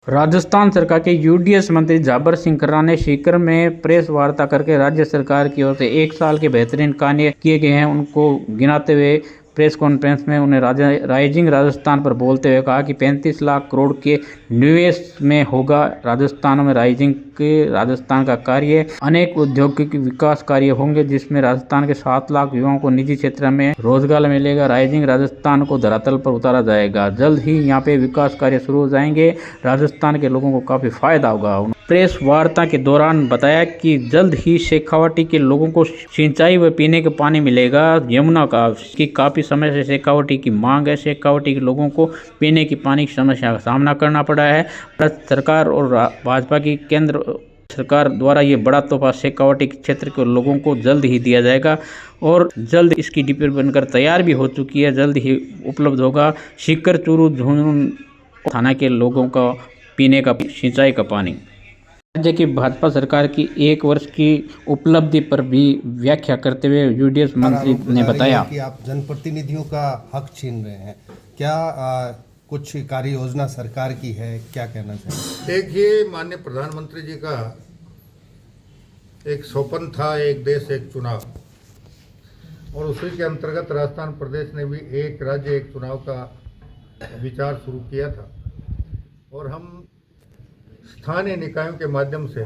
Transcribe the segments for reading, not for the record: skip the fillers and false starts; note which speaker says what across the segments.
Speaker 1: राजस्थान सरकार के यूडीएस मंत्री जाबर सिंह खर्रा ने सीकर में प्रेस वार्ता करके राज्य सरकार की ओर से 1 साल के बेहतरीन कार्य किए गए हैं उनको गिनाते हुए प्रेस कॉन्फ्रेंस में उन्हें राइजिंग राजस्थान पर बोलते हुए कहा कि 35 लाख करोड़ के निवेश में होगा राजस्थान में राइजिंग के राजस्थान का कार्य। अनेक औद्योगिक विकास कार्य होंगे जिसमें राजस्थान के 7 लाख युवाओं को निजी क्षेत्र में रोजगार मिलेगा। राइजिंग राजस्थान को धरातल पर उतारा जाएगा। जल्द ही यहाँ पे विकास कार्य शुरू हो जाएंगे। राजस्थान के लोगों को काफी फायदा होगा। प्रेस वार्ता के दौरान बताया कि जल्द ही शेखावाटी के लोगों को सिंचाई व पीने का पानी मिलेगा। यमुना की काफी समय से शेखावाटी की मांग है। शेखावाटी के लोगों को पीने की पानी की समस्या का सामना करना पड़ा है। सरकार और भाजपा की केंद्र सरकार द्वारा ये बड़ा तोहफा शेखावाटी क्षेत्र के लोगों को जल्द ही दिया जाएगा और जल्द इसकी डिब्बे बनकर तैयार भी हो चुकी है। जल्द ही उपलब्ध होगा सीकर चूरू झुंझुनू थाना के लोगों का पीने का सिंचाई का पानी। राज्य की भाजपा सरकार की 1 वर्ष की उपलब्धि पर भी व्याख्या करते हुए यूडीएस मंत्री ने बताया
Speaker 2: कि आप जनप्रतिनिधियों का हक छीन रहे हैं। क्या कुछ कार्य योजना सरकार की है, क्या कहना चाहिए?
Speaker 3: देखिए, माननीय प्रधानमंत्री जी का एक स्वप्न था, एक देश एक चुनाव, और उसी के अंतर्गत राजस्थान प्रदेश ने भी एक राज्य एक चुनाव का विचार शुरू किया था और हम स्थानीय निकायों के माध्यम से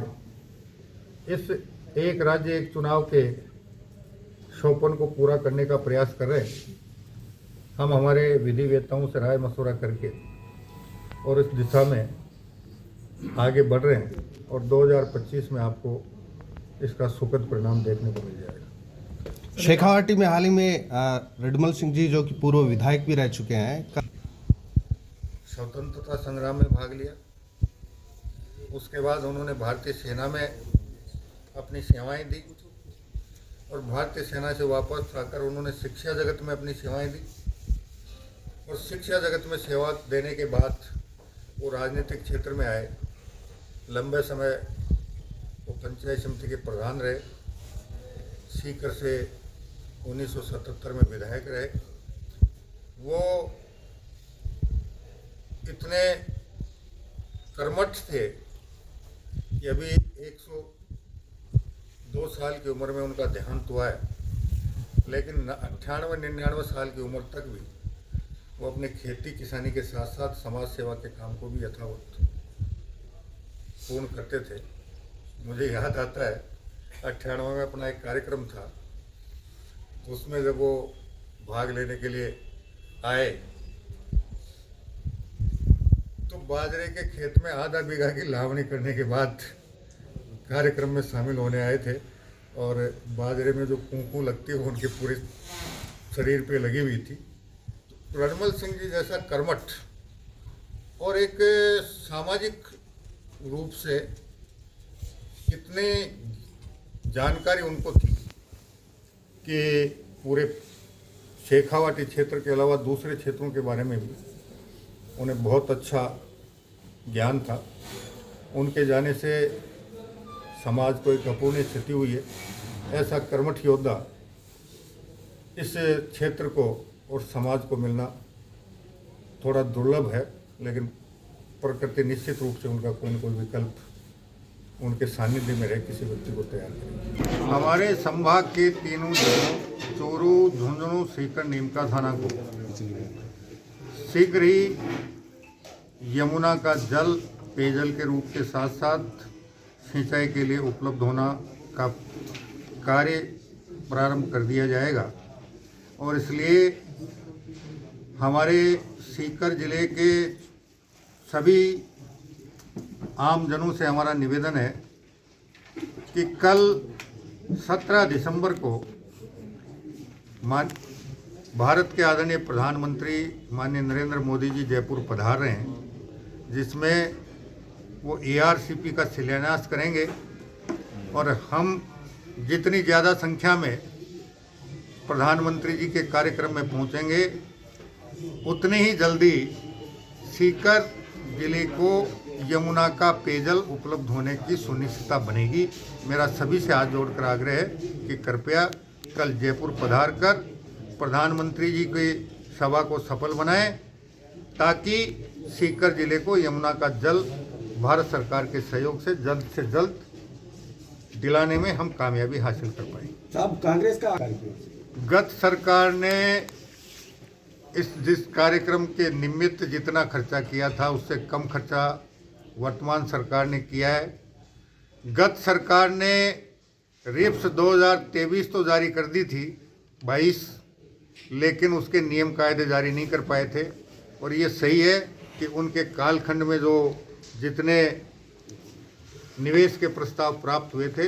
Speaker 3: इस एक राज्य एक चुनाव के स्वप्न को पूरा करने का प्रयास कर रहे हैं। हम हमारे विधिवेत्ताओं से राय मशवरा करके और इस दिशा में आगे बढ़ रहे हैं और 2025 में आपको इसका सुखद परिणाम देखने को मिल जाएगा।
Speaker 2: शेखावाटी में हाल ही में रडमल सिंह जी जो कि पूर्व विधायक भी रह चुके हैं,
Speaker 3: स्वतंत्रता संग्राम में भाग लिया। उसके बाद उन्होंने भारतीय सेना में अपनी सेवाएं दी और भारतीय सेना से वापस आकर उन्होंने शिक्षा जगत में अपनी सेवाएं दी और शिक्षा जगत में सेवा देने के बाद वो राजनीतिक क्षेत्र में आए। लंबे समय वो पंचायत समिति के प्रधान रहे। सीकर से 1977 में विधायक रहे। वो इतने कर्मठ थे कि अभी 102 साल की उम्र में उनका देहांत हुआ है, लेकिन 98-99 साल की उम्र तक भी वो अपने खेती किसानी के साथ साथ समाज सेवा के काम को भी यथावत पूर्ण करते थे। मुझे याद आता है 98 में अपना एक कार्यक्रम था, उसमें जब वो भाग लेने के लिए आए तो बाजरे के खेत में आधा बीघा की लावणी करने के बाद कार्यक्रम में शामिल होने आए थे और बाजरे में जो कुंकू लगती है वो उनके पूरे शरीर पे लगी हुई थी। रडमल सिंह जी जैसा कर्मठ और एक सामाजिक रूप से कितने जानकारी उनको थी कि पूरे शेखावाटी क्षेत्र के अलावा दूसरे क्षेत्रों के बारे में भी उन्हें बहुत अच्छा ज्ञान था। उनके जाने से समाज को एक अपूर्णीय स्थिति हुई है। ऐसा कर्मठ योद्धा इस क्षेत्र को और समाज को मिलना थोड़ा दुर्लभ है, लेकिन प्रकृति निश्चित रूप से उनका कोई न कोई विकल्प उनके सानिध्य में रहे किसी व्यक्ति को तैयार करेगी। हमारे संभाग के तीनों जिलों चूरू, झुंझुनू, सीकर, नीमका थाना को शीघ्र ही यमुना का जल पेयजल के रूप के साथ साथ सिंचाई के लिए उपलब्ध होना का कार्य प्रारंभ कर दिया जाएगा और इसलिए हमारे सीकर जिले के सभी आमजनों से हमारा निवेदन है कि कल 17 दिसंबर को भारत के आदरणीय प्रधानमंत्री माननीय नरेंद्र मोदी जी जयपुर पधार रहे हैं, जिसमें वो ARCP का शिलान्यास करेंगे और हम जितनी ज़्यादा संख्या में प्रधानमंत्री जी के कार्यक्रम में पहुंचेंगे उतनी ही जल्दी सीकर जिले को यमुना का पेयजल उपलब्ध होने की सुनिश्चितता बनेगी। मेरा सभी से हाथ जोड़कर आग्रह है कि कृपया कल जयपुर पधार कर प्रधानमंत्री जी की सभा को सफल बनाएं ताकि सीकर जिले को यमुना का जल भारत सरकार के सहयोग से जल्द दिलाने में हम कामयाबी हासिल कर पाए।
Speaker 4: साहब कांग्रेस का
Speaker 3: गत सरकार ने जिस कार्यक्रम के निमित्त जितना खर्चा किया था उससे कम खर्चा वर्तमान सरकार ने किया है। गत सरकार ने रिप्स 2023 तो जारी कर दी थी 22, लेकिन उसके नियम कायदे जारी नहीं कर पाए थे। और ये सही है कि उनके कालखंड में जो जितने निवेश के प्रस्ताव प्राप्त हुए थे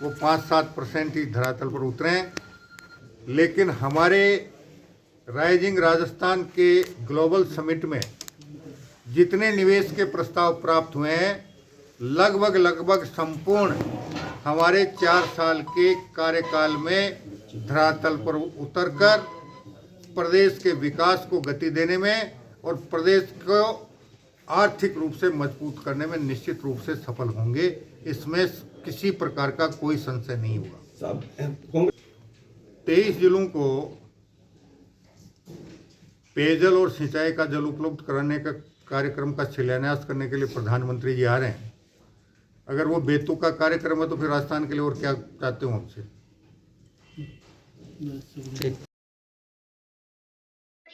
Speaker 3: वो 5-7% ही धरातल पर उतरे हैं। लेकिन हमारे राइजिंग राजस्थान के ग्लोबल समिट में जितने निवेश के प्रस्ताव प्राप्त हुए हैं लगभग संपूर्ण हमारे 4 साल के कार्यकाल में धरातल पर उतरकर प्रदेश के विकास को गति देने में और प्रदेश को आर्थिक रूप से मजबूत करने में निश्चित रूप से सफल होंगे। इसमें किसी प्रकार का कोई संशय नहीं होगा। 23 जिलों को पेयजल और सिंचाई का जल उपलब्ध कराने का कार्यक्रम का शिलान्यास करने के लिए प्रधानमंत्री जी आ रहे हैं। अगर वो बेतुका कार्यक्रम है तो फिर राजस्थान के लिए और क्या चाहते हो हमसे।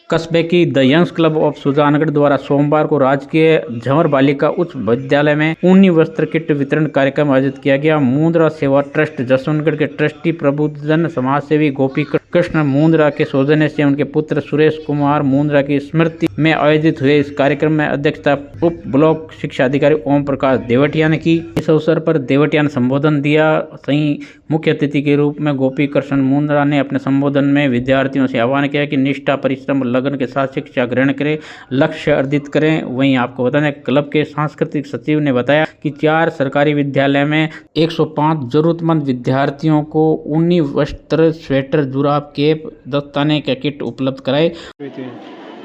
Speaker 1: कस्बे की the youngs club of Sujangarh द्वारा सोमवार को राजकीय झंवर बालिका उच्च विद्यालय में ऊनी वस्त्र किट वितरण कार्यक्रम आयोजित किया गया। मुंद्रा सेवा ट्रस्ट जसवंतगढ़ के ट्रस्टी प्रबुद्धजन समाज सेवी गोपी कृष्ण मुंद्रा के सौजन्य से उनके पुत्र सुरेश कुमार मुंद्रा की स्मृति में आयोजित हुए इस कार्यक्रम में अध्यक्षता उप ब्लॉक शिक्षा अधिकारी ओम प्रकाश देवटिया ने की। इस अवसर पर देवटिया ने संबोधन दिया। सही मुख्य अतिथि के रूप में गोपी कृष्ण मुंद्रा ने अपने संबोधन में विद्यार्थियों से आह्वान किया कि निष्ठा परिश्रम लगन के साथ शिक्षा ग्रहण करें, लक्ष्य अर्जित करें। वहीं आपको बता दें क्लब के सांस्कृतिक सचिव ने बताया कि 4 सरकारी विद्यालय में 105 जरूरतमंद विद्यार्थियों को ऊनी वस्त्र, स्वेटर, जुराब, केप, दस्ताने के किट उपलब्ध कराए।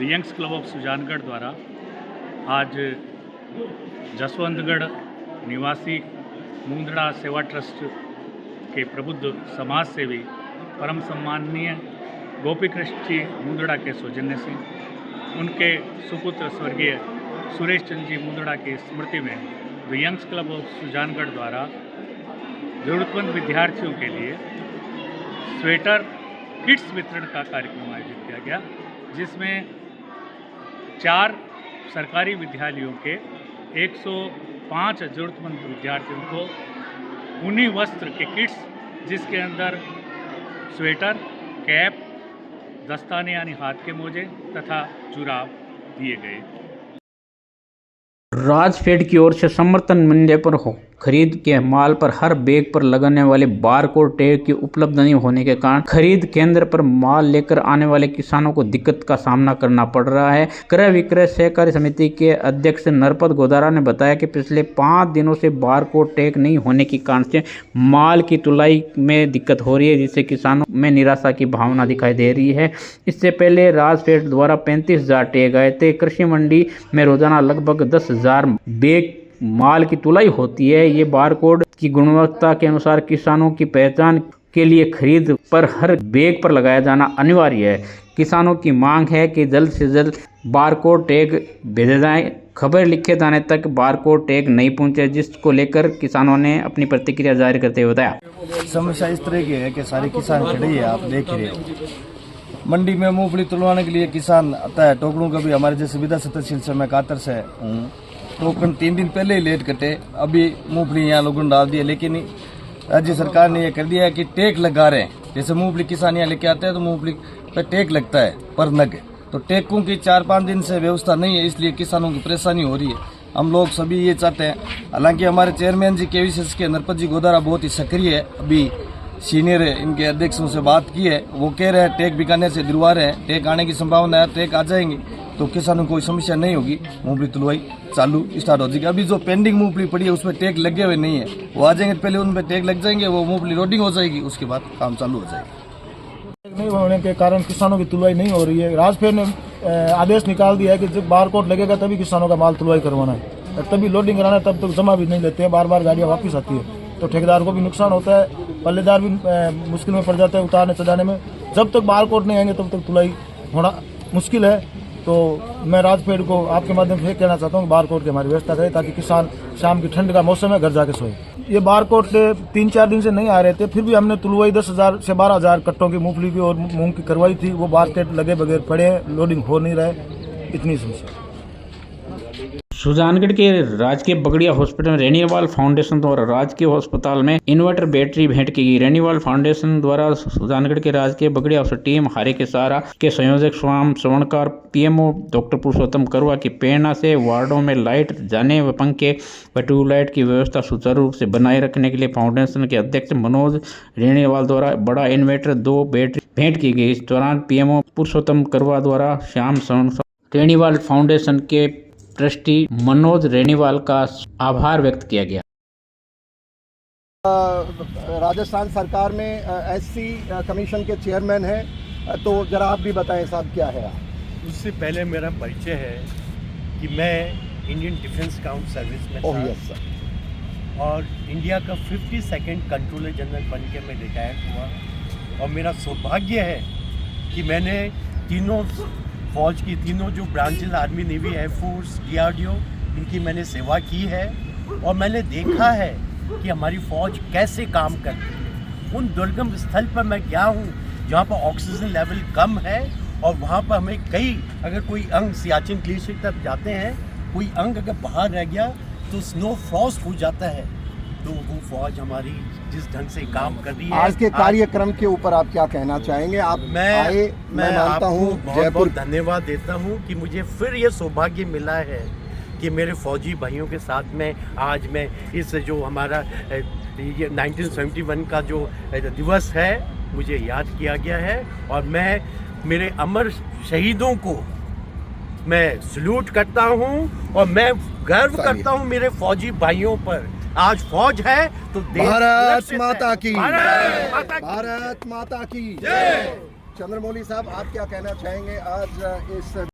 Speaker 5: यंग्स क्लब ऑफ सुजानगढ़ द्वारा आज जसवंतगढ़ निवासी मुंद्रा सेवा ट्रस्ट के प्रबुद्ध समाज सेवी परम सम्माननीय गोपी कृष्ण जी मुंद्रा के सौजन्य से उनके सुपुत्र स्वर्गीय सुरेश चंद्र जी मुंद्रा की स्मृति में the youngs club of Sujangarh द्वारा ज़रूरतमंद विद्यार्थियों के लिए स्वेटर किट्स वितरण का कार्यक्रम आयोजित किया गया, जिसमें 4 सरकारी विद्यालयों के 105 ज़रूरतमंद विद्यार्थियों को ऊनी वस्त्र के किट्स, जिसके अंदर स्वेटर, कैप, दस्ताने यानी हाथ के मोजे तथा जुराब दिए गए।
Speaker 1: राजफेड की ओर से समर्थन मूल्य पर खरीद के माल पर हर बैग पर लगाने वाले बारकोड टैग की उपलब्ध नहीं होने के कारण खरीद केंद्र पर माल लेकर आने वाले किसानों को दिक्कत का सामना करना पड़ रहा है। क्रय विक्रय सहकारी समिति के अध्यक्ष नरपत गोदारा ने बताया कि पिछले 5 दिनों से बारकोड टैग नहीं होने के कारण से माल की तुलाई में दिक्कत हो रही है, जिससे किसानों में निराशा की भावना दिखाई दे रही है। इससे पहले राजफेड द्वारा 35,000 टैग आए थे। कृषि मंडी में रोजाना लगभग 10,000 बैग माल की तुलाई होती है। ये बारकोड की गुणवत्ता के अनुसार किसानों की पहचान के लिए खरीद पर हर बैग पर लगाया जाना अनिवार्य है। किसानों की मांग है कि जल्द से जल्द बारकोड टैग भेजे जाएं। खबर लिखे जाने तक बारकोड टैग नहीं पहुंचे, जिसको लेकर किसानों ने अपनी प्रतिक्रिया जारी करते हुए बताया।
Speaker 6: समस्या इस तरह की है कि सारे किसान खड़े हैं, आप देख ही रहे हो। मंडी में मूंगफली तुलवाने के लिए किसान आता है। टोकरों का भी हमारे जैसे विदा तहसील से मैं कातर से हूँ, टोकन 3 दिन पहले ही लेट कटे। अभी मूंगफली यहाँ लोगों ने डाल दिया, लेकिन राज्य सरकार ने यह कर दिया है कि टैग लगा रहे हैं। जैसे मूंगफली किसान यहाँ लेके आते हैं तो मूंगफली पे टैग लगता है पर नग, तो टैगों की 4-5 दिन से व्यवस्था नहीं है, इसलिए किसानों की परेशानी हो रही है। हम लोग सभी ये चाहते हैं, हालांकि हमारे चेयरमैन जी केवीसीएस के नरपत जी गोदारा बहुत ही सक्रिय है। अभी सीनियर इनके अध्यक्षों से बात की है, वो कह रहे हैं टैग बीकानेर से दिलवा रहे हैं। टैग आने की संभावना है, टैग आ जाएंगे तो किसानों को कोई समस्या नहीं होगी, मूंगफली तुलवाई चालू स्टार्ट हो जाएगी। अभी जो पेंडिंग मूंगफली पड़ी है उसमें टैग लगे हुए नहीं है, वो आ जाएंगे, पहले उन पर टैग लग जाएंगे, वो मूंगफली लोडिंग हो जाएगी, उसके बाद काम चालू हो जाएगा।
Speaker 7: नहीं होने के कारण किसानों की तुलवाई नहीं हो रही है। राजफेड ने आदेश निकाल दिया है कि जब बारकोड लगेगा तभी किसानों का माल तुलवाई करवाना है, तभी लोडिंग कराना है, तब तक जमा भी नहीं लेते हैं, बार बार गाड़ियाँ वापस आती है, तो ठेकेदार को भी नुकसान होता है, पल्लेदार भी मुश्किल में पड़ जाते हैं उतारने सजाने में। जब तक बारकोड नहीं आएंगे तब तक तुलाई होना मुश्किल है। तो मैं राजपेड़ को आपके माध्यम से कहना चाहता हूँ कि बारकोड की हमारी व्यवस्था करें ताकि किसान शाम की ठंड का मौसम है घर जाके सोए। ये बारकोड 3-4 दिन से नहीं आ रहे थे, फिर भी हमने तुलवाई 10,000 से 12,000 कट्टों की मूंगफली की और मूंग की करवाई थी। वो बारकोड लगे बगैर पड़े हैं, लोडिंग हो नहीं रहा है, इतनी समस्या।
Speaker 1: सुजानगढ़ के राजकीय बगड़िया हॉस्पिटल में रेनीवाल फाउंडेशन द्वारा राजकीय अस्पताल में इन्वर्टर बैटरी भेंट की गई। रेनीवाल फाउंडेशन द्वारा सुजानगढ़ के राजकीय बगड़िया हॉस्पिटल टीम हारे के सारा के संयोजक स्वाम श्रवणकार पीएमओ डॉक्टर पुरुषोत्तम करवा की प्रेरणा से वार्डों में लाइट जाने व पंखे व ट्यूबलाइट की व्यवस्था सुचारू रूप से बनाए रखने के लिए फाउंडेशन के अध्यक्ष मनोज रेनीवाल द्वारा बड़ा इन्वर्टर 2 बैटरी भेंट की गई। इस दौरान पीएमओ पुरुषोत्तम करवा द्वारा श्याम रेनीवाल फाउंडेशन के ट्रस्टी मनोज रेनीवाल का आभार व्यक्त किया गया।
Speaker 2: राजस्थान सरकार में एससी कमीशन के चेयरमैन हैं, तो जरा आप भी बताएं साहब क्या है।
Speaker 4: उससे पहले मेरा परिचय है कि मैं इंडियन डिफेंस काउंट सर्विस में था
Speaker 2: यस सर।
Speaker 4: और इंडिया का 52nd कंट्रोलर जनरल बन के मैं रिटायर हुआ। और मेरा सौभाग्य है कि मैंने तीनों फौज की तीनों जो branches army, navy, air force, DRDO, इनकी मैंने सेवा की है। और मैंने देखा है कि हमारी फ़ौज कैसे काम करती है। उन दुर्गम स्थल पर मैं गया हूँ जहाँ पर ऑक्सीजन लेवल कम है और वहाँ पर हमें अगर कोई अंग सियाचिन ग्लेशियर तक जाते हैं, कोई अंग अगर बाहर रह गया तो स्नो फ्रॉस्ट हो जाता है। तो वो फौज हमारी जिस ढंग से काम कर रही है।
Speaker 2: आज के कार्यक्रम के ऊपर आप क्या कहना चाहेंगे? आप आए, मैं मानता हूँ
Speaker 4: बहुत धन्यवाद देता हूँ कि मुझे फिर ये सौभाग्य मिला है कि मेरे फौजी भाइयों के साथ में आज मैं इस जो हमारा ये 1971 का जो दिवस है मुझे याद किया गया है। और मैं मेरे अमर शहीदों को मैं सल्यूट करता हूँ और मैं गर्व करता हूँ मेरे फौजी भाइयों पर। आज फौज है तो
Speaker 2: भारत माता की,
Speaker 4: भारत
Speaker 2: माता की जय। चंद्रमौली साहब, आप क्या कहना चाहेंगे आज इस